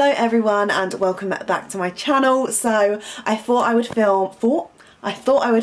Hello everyone and welcome back to my channel. So I thought I would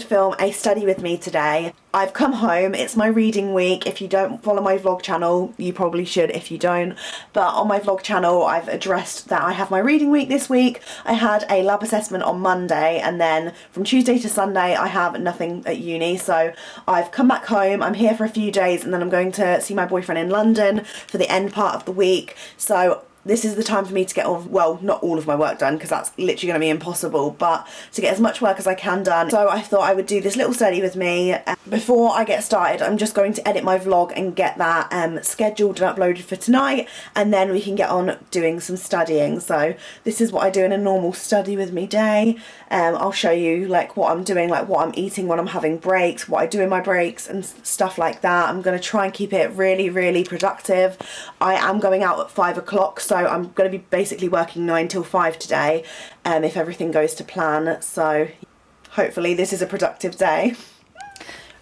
film a study with me today. I've come home, it's my reading week. If you don't follow my vlog channel, you probably should if you don't. But on my vlog channel, I've addressed that I have my reading week this week. I had a lab assessment on Monday and then from Tuesday to Sunday I have nothing at uni. So I've come back home, I'm here for a few days and then I'm going to see my boyfriend in London for the end part of the week. So this is the time for me to get all, well, not all of my work done because that's literally going to be impossible, but to get as much work as I can done. So I thought I would do this little study with me. Before I get started, I'm just going to edit my vlog and get that scheduled and uploaded for tonight, and then we can get on doing some studying. So this is what I do in a normal study with me day. I'll show you like what I'm doing, like what I'm eating when I'm having breaks, what I do in my breaks and stuff like that. I'm going to try and keep it really productive. I am going out at 5 o'clock, so I'm going to be basically working 9 till 5 today, if everything goes to plan. So hopefully this is a productive day.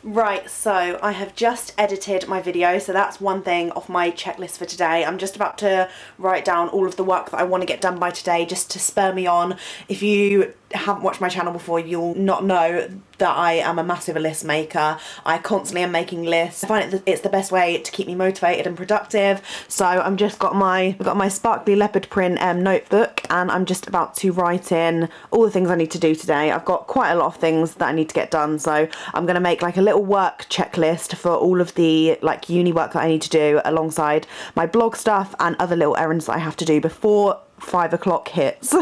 Right, so I have just edited my video, so that's one thing off my checklist for today. I'm just about to write down all of the work that I want to get done by today, just to spur me on. If you haven't watched my channel before, you'll not know that I am a massive list maker. I constantly am making lists. I find it's the best way to keep me motivated and productive. So I've got my sparkly leopard print notebook, and I'm just about to write in all the things I need to do today. I've got quite a lot of things that I need to get done, so I'm going to make like a little work checklist for all of the like uni work that I need to do alongside my blog stuff and other little errands that I have to do before 5 o'clock hits.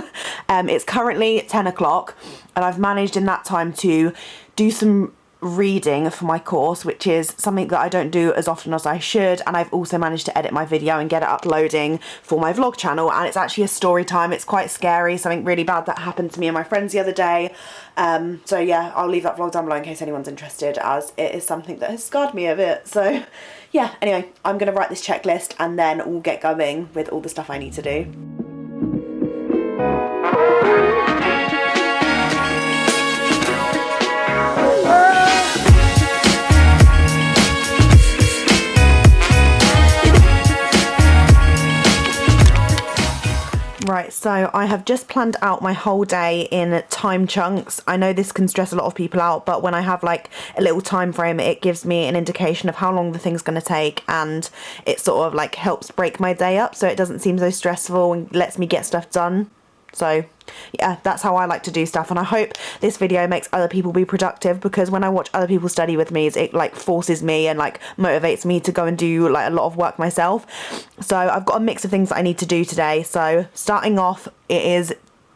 It's currently 10 o'clock and I've managed in that time to do some reading for my course, which is something that I don't do as often as I should, and I've also managed to edit my video and get it uploading for my vlog channel. And it's actually a story time. It's quite scary, something really bad that happened to me and my friends the other day. So yeah, I'll leave that vlog down below in case anyone's interested, as it is something that has scarred me a bit. So yeah, anyway, I'm gonna write this checklist and then we'll get going with all the stuff I need to do. Right, so I have just planned out my whole day in time chunks. I know this can stress a lot of people out, but when I have like a little time frame, it gives me an indication of how long the thing's going to take, and it sort of like helps break my day up so it doesn't seem so stressful and lets me get stuff done. So yeah, that's how I like to do stuff, and I hope this video makes other people be productive, because when I watch other people study with me, it like forces me and like motivates me to go and do like a lot of work myself. So I've got a mix of things that I need to do today. So starting off, it is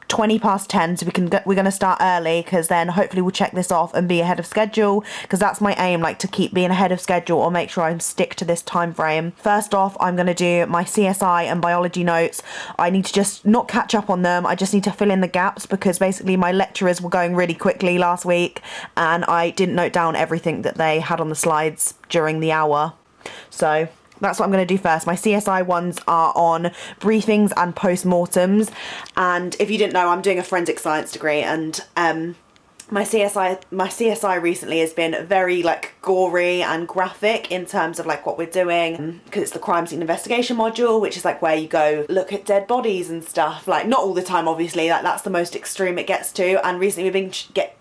20 past 10, so we're going to start early, because then hopefully we'll check this off and be ahead of schedule, because that's my aim, like to keep being ahead of schedule or make sure I stick to this time frame. First off, I'm going to do my CSI and biology notes. I need to just not catch up on them, I just need to fill in the gaps, because basically my lecturers were going really quickly last week and I didn't note down everything that they had on the slides during the hour. So that's what I'm going to do first. My CSI ones are on briefings and post-mortems, and if you didn't know, I'm doing a forensic science degree, and my CSI recently has been very like gory and graphic in terms of like what we're doing, because it's the crime scene investigation module, which is like where you go look at dead bodies and stuff. Like not all the time, obviously, like that's the most extreme it gets to, and recently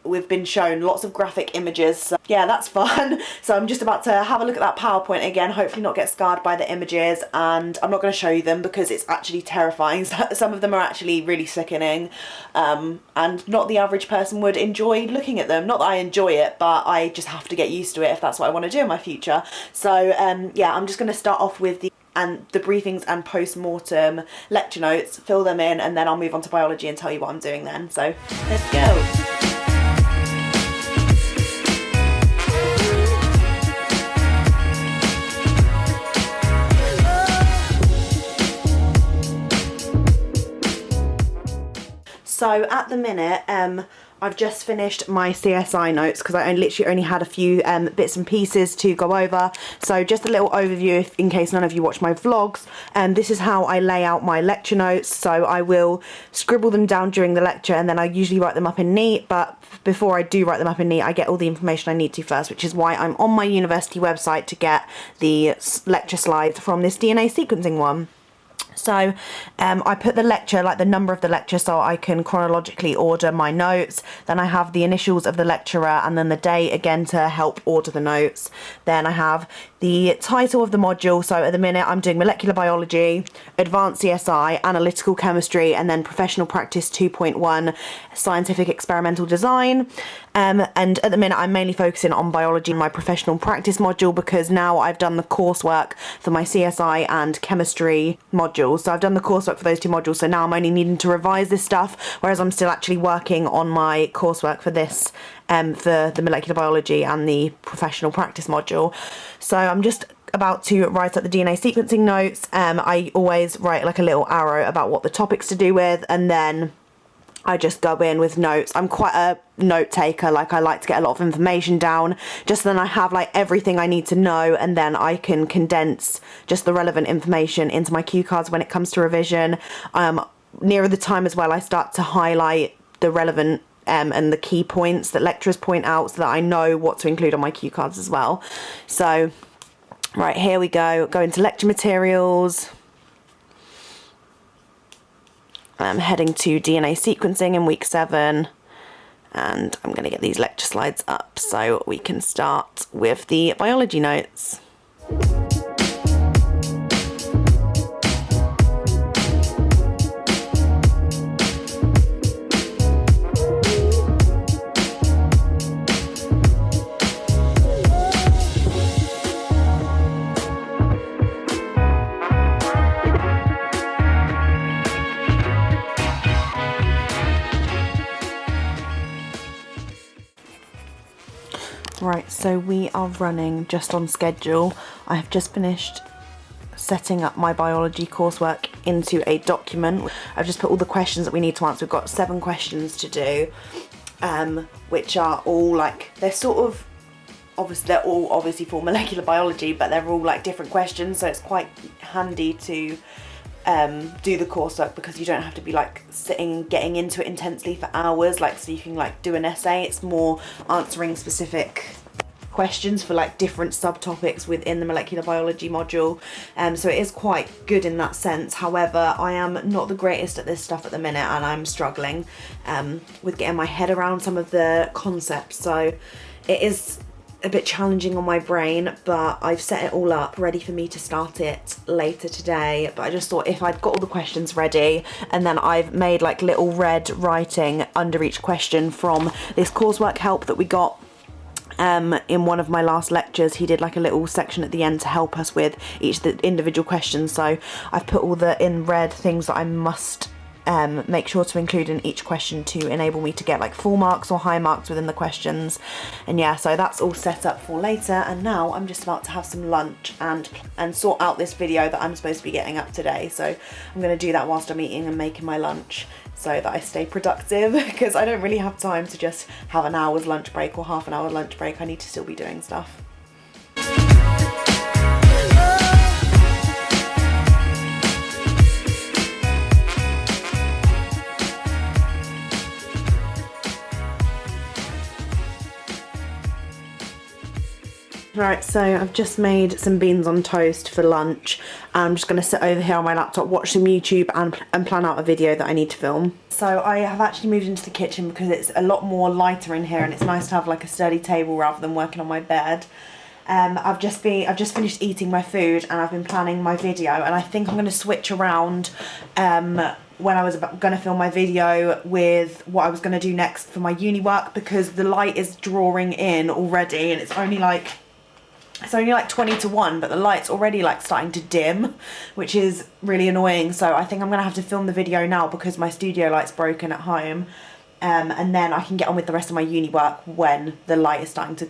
we've been shown lots of graphic images. So yeah, that's fun. So I'm just about to have a look at that PowerPoint again, hopefully not get scarred by the images, and I'm not going to show you them because it's actually terrifying. Some of them are actually really sickening, and not the average person would enjoy looking at them. Not that I enjoy it, but I just have to get used to it if that's what I want to do in my future. So yeah, I'm just going to start off with the briefings and post-mortem lecture notes, fill them in, and then I'll move on to biology and tell you what I'm doing then. So let's go. So at the minute, I've just finished my CSI notes because I literally only had a few bits and pieces to go over. So just a little overview in case none of you watch my vlogs. This is how I lay out my lecture notes. So I will scribble them down during the lecture and then I usually write them up in neat. But before I do write them up in neat, I get all the information I need to first, which is why I'm on my university website to get the lecture slides from this DNA sequencing one. So I put the lecture, like the number of the lecture, so I can chronologically order my notes. Then I have the initials of the lecturer and then the date again to help order the notes. Then I have the title of the module. So at the minute I'm doing molecular biology, advanced CSI, analytical chemistry, and then professional practice 2.1, scientific experimental design. And at the minute I'm mainly focusing on biology in my professional practice module, because now I've done the coursework for my CSI and chemistry modules. So I've done the coursework for those two modules, so now I'm only needing to revise this stuff, whereas I'm still actually working on my coursework for this, for the molecular biology and the professional practice module. So I'm just about to write up the DNA sequencing notes. I always write like a little arrow about what the topic's to do with, and then I just go in with notes. I'm quite a note taker, like I like to get a lot of information down, just then I have like everything I need to know, and then I can condense just the relevant information into my cue cards when it comes to revision. Nearer the time as well, I start to highlight the relevant and the key points that lecturers point out, so that I know what to include on my cue cards as well. So right, here we go into lecture materials. I'm heading to DNA sequencing in week 7, and I'm going to get these lecture slides up so we can start with the biology notes. Right, so we are running just on schedule. I have just finished setting up my biology coursework into a document. I've just put all the questions that we need to answer. We've got 7 questions to do, which are all like, they're sort of, obviously they're all obviously for molecular biology, but they're all like different questions, so it's quite handy to do the coursework, because you don't have to be like sitting and getting into it intensely for hours, like so you can like do an essay. It's more answering specific questions for like different subtopics within the molecular biology module, so it is quite good in that sense. However, I am not the greatest at this stuff at the minute, and I'm struggling with getting my head around some of the concepts, so it is a bit challenging on my brain, but I've set it all up ready for me to start it later today. But I just thought if I'd got all the questions ready, and then I've made like little red writing under each question from this coursework help that we got in one of my last lectures. He did like a little section at the end to help us with each of the individual questions, so I've put all the in red things that I must make sure to include in each question to enable me to get like full marks or high marks within the questions. And yeah, so that's all set up for later, and now I'm just about to have some lunch and sort out this video that I'm supposed to be getting up today. So I'm going to do that whilst I'm eating and making my lunch, so that I stay productive, because I don't really have time to just have an hour's lunch break or half an hour lunch break. I need to still be doing stuff. Right, so I've just made some beans on toast for lunch. I'm just going to sit over here on my laptop, watch some YouTube and plan out a video that I need to film. So I have actually moved into the kitchen because it's a lot more lighter in here, and it's nice to have like a sturdy table rather than working on my bed. I've just finished eating my food, and I've been planning my video, and I think I'm going to switch around when I was going to film my video with what I was going to do next for my uni work, because the light is drawing in already, and it's only like 20 to 1, but the light's already like starting to dim, which is really annoying. So I think I'm gonna have to film the video now because my studio light's broken at home, and then I can get on with the rest of my uni work when the light is starting to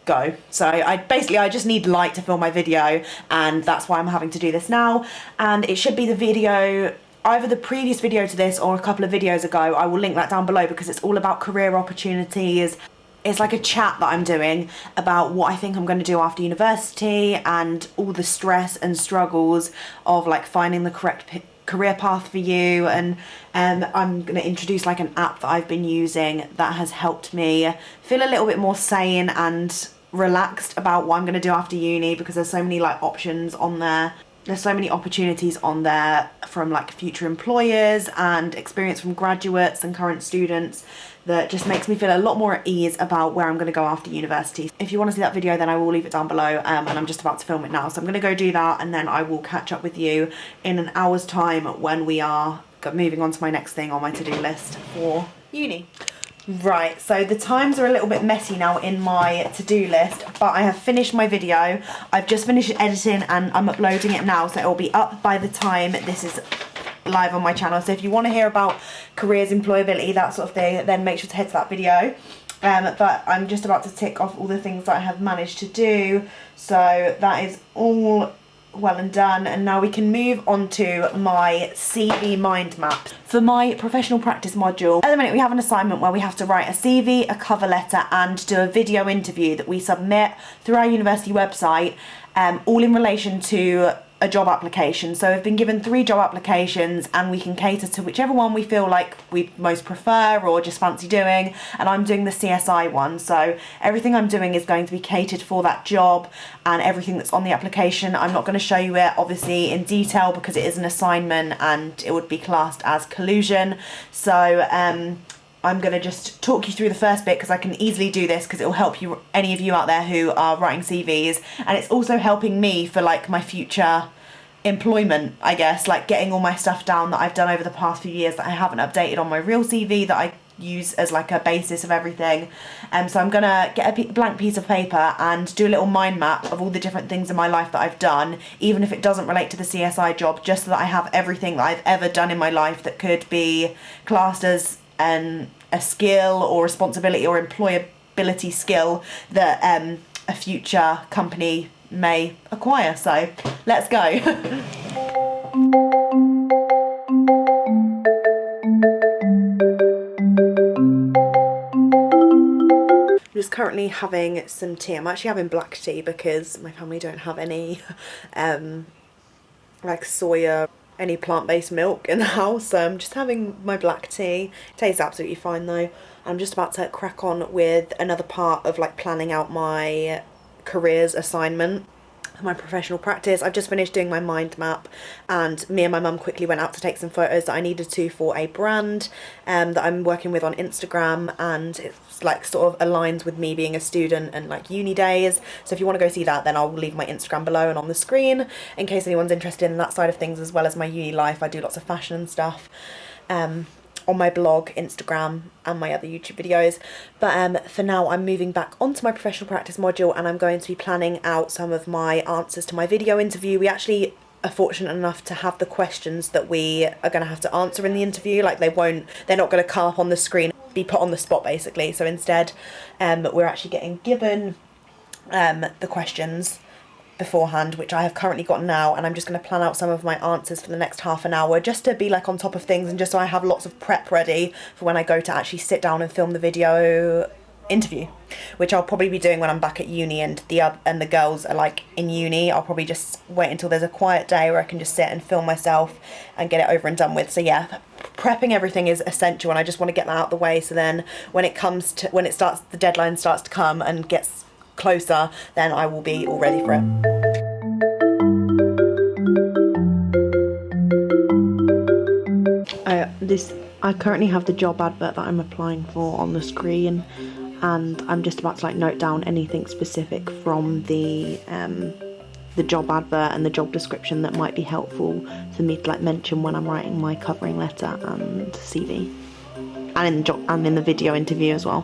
go. So I just need light to film my video, and that's why I'm having to do this now. And it should be the video, either the previous video to this or a couple of videos ago. I will link that down below, because it's all about career opportunities. It's like a chat that I'm doing about what I think I'm going to do after university, and all the stress and struggles of like finding the correct career path for you. And I'm going to introduce like an app that I've been using that has helped me feel a little bit more sane and relaxed about what I'm going to do after uni, because there's so many like options on there. There's so many opportunities on there from like future employers and experience from graduates and current students that just makes me feel a lot more at ease about where I'm going to go after university. If you want to see that video, then I will leave it down below, and I'm just about to film it now. So I'm going to go do that, and then I will catch up with you in an hour's time when we are moving on to my next thing on my to-do list for uni. Right, so the times are a little bit messy now in my to-do list, but I have finished my video. I've just finished editing and I'm uploading it now, so it will be up by the time this is live on my channel. So if you want to hear about careers, employability, that sort of thing, then make sure to head to that video. But I'm just about to tick off all the things that I have managed to do, so that is all well and done, and now we can move on to my CV mind map. For my professional practice module, at the minute we have an assignment where we have to write a CV, a cover letter and do a video interview that we submit through our university website, all in relation to a job application. So we've been given 3 job applications and we can cater to whichever one we feel like we most prefer or just fancy doing, and I'm doing the CSI one, so everything I'm doing is going to be catered for that job, and everything that's on the application, I'm not going to show you it obviously in detail because it is an assignment and it would be classed as collusion. So I'm going to just talk you through the first bit because I can easily do this because it will help you, any of you out there who are writing CVs, and it's also helping me for like my future employment, I guess, like getting all my stuff down that I've done over the past few years that I haven't updated on my real CV that I use as like a basis of everything. So I'm gonna get a blank piece of paper and do a little mind map of all the different things in my life that I've done, even if it doesn't relate to the CSI job, just so that I have everything that I've ever done in my life that could be classed as a skill or responsibility or employability skill that a future company may acquire. So let's go. I'm just currently having some tea. I'm actually having black tea because my family don't have any like soya, any plant-based milk in the house, so I'm just having my black tea. It tastes absolutely fine though. I'm just about to crack on with another part of like planning out my careers assignment, my professional practice. I've just finished doing my mind map, and me and my mum quickly went out to take some photos that I needed to for a brand that I'm working with on Instagram, and it's like sort of aligns with me being a student and like uni days. So if you want to go see that, then I'll leave my Instagram below and on the screen in case anyone's interested in that side of things, as well as my uni life. I do lots of fashion and stuff on my blog, Instagram and my other YouTube videos. But for now I'm moving back onto my professional practice module, and I'm going to be planning out some of my answers to my video interview. We actually are fortunate enough to have the questions that we are going to have to answer in the interview. Like they're not going to come up on the screen, be put on the spot basically. So instead we're actually getting given the questions beforehand, which I have currently got now, and I'm just going to plan out some of my answers for the next half an hour just to be like on top of things, and just so I have lots of prep ready for when I go to actually sit down and film the video interview, which I'll probably be doing when I'm back at uni and the girls are like in uni. I'll probably just wait until there's a quiet day where I can just sit and film myself and get it over and done with. So yeah, prepping everything is essential, and I just want to get that out of the way, so then when the deadline starts to come and gets closer, then I will be all ready for it. I currently have the job advert that I'm applying for on the screen, and I'm just about to like note down anything specific from the job advert and the job description that might be helpful for me to like mention when I'm writing my covering letter and CV, and in the video interview as well.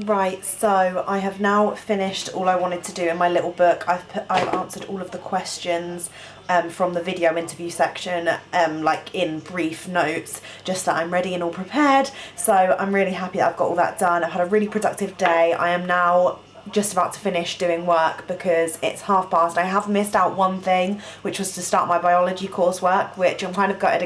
Right, so I have now finished all I wanted to do in my little book. I've answered all of the questions from the video interview section, like in brief notes, just that I'm ready and all prepared. So I'm really happy that I've got all that done. I've had a really productive day. I am now just about to finish doing work because it's past. I have missed out one thing, which was to start my biology coursework, which I'm kind of gutted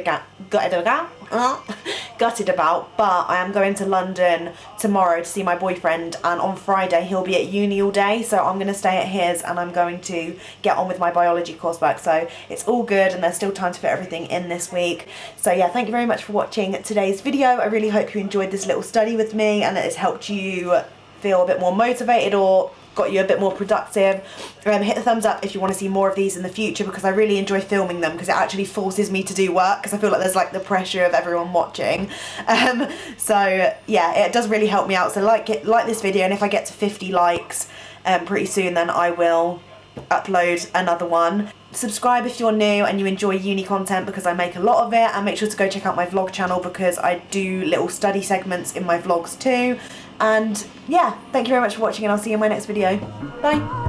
gutted about, but I am going to London tomorrow to see my boyfriend, and on Friday he'll be at uni all day, so I'm going to stay at his and I'm going to get on with my biology coursework. So it's all good and there's still time to fit everything in this week. So yeah, thank you very much for watching today's video. I really hope you enjoyed this little study with me and that it's helped you feel a bit more motivated or got you a bit more productive. Hit the thumbs up if you want to see more of these in the future, because I really enjoy filming them because it actually forces me to do work, because I feel like there's like the pressure of everyone watching. So yeah, it does really help me out. So like this video, and if I get to 50 likes pretty soon, then I will upload another one. Subscribe if you're new and you enjoy uni content, because I make a lot of it, and make sure to go check out my vlog channel because I do little study segments in my vlogs too. And yeah, thank you very much for watching, and I'll see you in my next video. Bye.